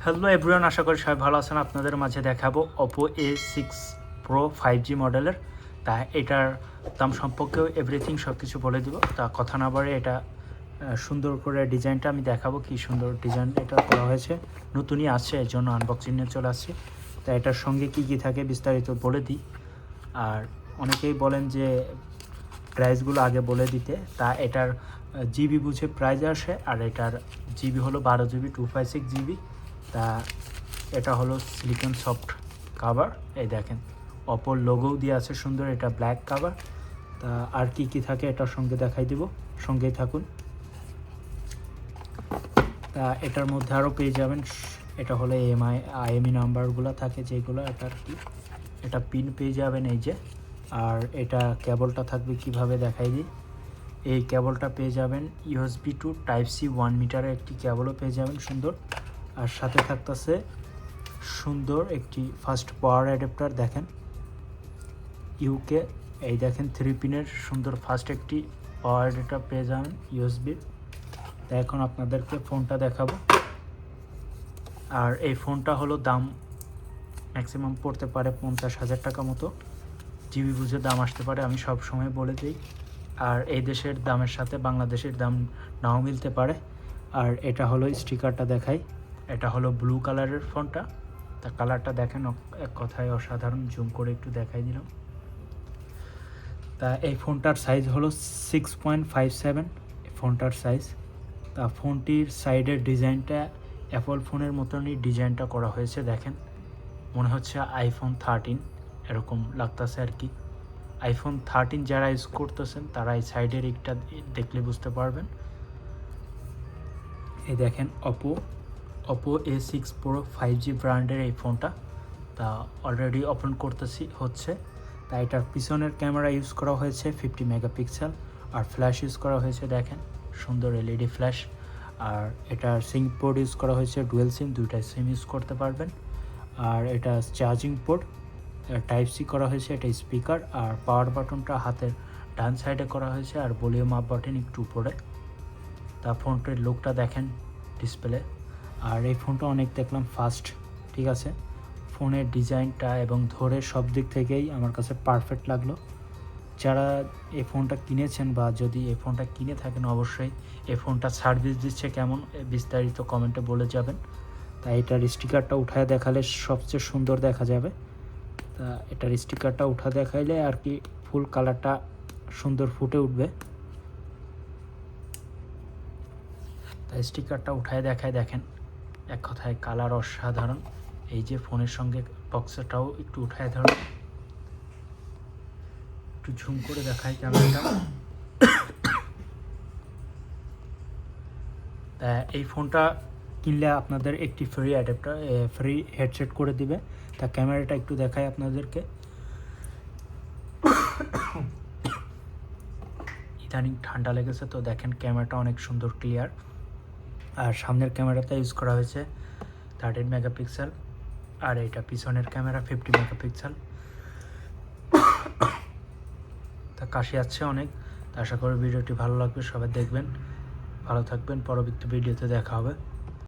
Hello everyone, আশা করি সবাই ভালো আছেন। আপনাদের মাঝে দেখাবো Oppo A6 Pro 5G মডেলের। তা এটার দাম সম্পর্কেও এভরিথিং সব কিছু বলে দিব। তা কথা না বাড়ে এটা সুন্দর করে ডিজাইনটা আমি দেখাবো, কি সুন্দর ডিজাইন এটা করা হয়েছে। নতুনই আছে, এর জন্য আনবক্সিং নিয়ে চলে আসছি। তা এটার সঙ্গে কি কি থাকে বিস্তারিত বলে দিই। আর অনেকেই বলেন যে প্রাইসগুলো আগে বলে দিতে। তা এটার জিবি বুঝে প্রাইস আসে, আর এটার জিবি হলো 12GB 256GB। তা এটা হলো সিলিকন সফট কাভার। এই দেখেন অপোর লোগোও দিয়ে আছে সুন্দর, এটা ব্ল্যাক কাভার। তা আর কি কি থাকে এটার সঙ্গে দেখাই দিব, সঙ্গেই থাকুন। তা এটার মধ্যে আরও পেয়ে যাবেন, এটা হলো IMEI নাম্বারগুলো থাকে যেগুলো, এটার কি এটা পিন পেয়ে যাবেন এই যে। আর এটা কেবলটা থাকবে, কিভাবে দেখাই দিই। এই কেবলটা পেয়ে যাবেন USB টু Type-C 1 মিটারের একটি কেবলও পেয়ে যাবেন সুন্দর। আর সাথে থাকতেছে সুন্দর একটি ফাস্ট পাওয়ার অ্যাডাপ্টার, দেখেন ইউকে। এই দেখেন 3 পিনের সুন্দর ফাস্ট একটি পাওয়ার অ্যাডাপ্টার পেয়ে যাবেন USB। তা এখন আপনাদেরকে ফোনটা দেখাবো। আর এই ফোনটা হলো দাম ম্যাক্সিমাম পড়তে পারে 50,000 টাকা মতো, জিবি বুঝে দাম আসতে পারে, আমি সব সময় বলে দিই। আর এই দেশের দামের সাথে বাংলাদেশের দাম নাও মিলতে পারে। আর এটা হলো স্টিকারটা দেখাই, এটা হলো ব্লু কালারের ফোনটা। তা কালারটা দেখেন, এক কথায় অসাধারণ, জুম করে একটু দেখাই দিলাম। তা এই ফোনটার সাইজ হলো 6.57 ফোনটার সাইজ। তা ফোনটির সাইডের ডিজাইনটা অ্যাপল ফোনের মতনই ডিজাইনটা করা হয়েছে, দেখেন মনে হচ্ছে iPhone 13 এরকম লাগতেছে আর কি। iPhone 13 যারা ইউজ করতেছেন তারা এই সাইডের একটা দেখলে বুঝতে পারবেন। এই দেখেন Oppo A6 Pro 5G ব্র্যান্ডের এই ফোনটা। তা অলরেডি ওপেন করতেছি হচ্ছে। তা এটার পিছনের ক্যামেরা ইউজ করা হয়েছে 50 মেগাপিক্সেল, আর ফ্ল্যাশ ইউজ করা হয়েছে দেখেন সুন্দর LED ফ্ল্যাশ। আর এটার সিম পোর্ট ইউজ করা হয়েছে ডুয়েল সিম, দুইটাই সিম ইউজ করতে পারবেন। আর এটা চার্জিং পোর্ট Type-C করা হয়েছে, এটা স্পিকার। আর পাওয়ার বাটনটা হাতের ডান সাইডে করা হয়েছে, আর ভলিউম আপ বাটন একটু উপরে। তা ফোনটির লুকটা দেখেন ডিসপ্লে। আর এই ফোনটা অনেক দেখলাম ফাস্ট, ঠিক আছে। ফোনের ডিজাইনটা এবং ধরে সব দিক থেকেই আমার কাছে পারফেক্ট লাগলো। যারা এই ফোনটা কিনেছেন বা যদি এই ফোনটা কিনে থাকেন, অবশ্যই এই ফোনটা সার্ভিস দিচ্ছে কেমন বিস্তারিত কমেন্টে বলে যাবেন। তাই এটার স্টিকারটা উঠায় দেখালে সবচেয়ে সুন্দর দেখা যাবে। তা এটার স্টিকারটা উঠা দেখাইলে আর কি ফুল কালারটা সুন্দর ফুটে উঠবে। তাই স্টিকারটা উঠায় দেখায়, দেখেন এক কথায় কালার অসাধারণ। এই যে ফোনের সঙ্গে বক্সটাও একটু উঠায় ধরো, একটু ঝুম করে দেখায় ক্যামেরাটা। তা এই ফোনটা কিনলে আপনাদের একটি ফ্রি হেডসেট করে দিবে। তা ক্যামেরাটা একটু দেখায় আপনাদেরকে। ইদানিং ঠান্ডা লেগেছে তো দেখেন ক্যামেরাটা অনেক সুন্দর ক্লিয়ার। আর সামনের ক্যামেরাটা ইউজ করা হয়েছে 13 মেগাপিক্সেল, আর এটা পিছনের ক্যামেরা 50 মেগাপিক্সেল। তা কাশি আছে অনেক। তা আশা করি ভিডিওটি ভালো লাগবে, সবাই দেখবেন, ভালো থাকবেন, পরবর্তী ভিডিওতে দেখা হবে।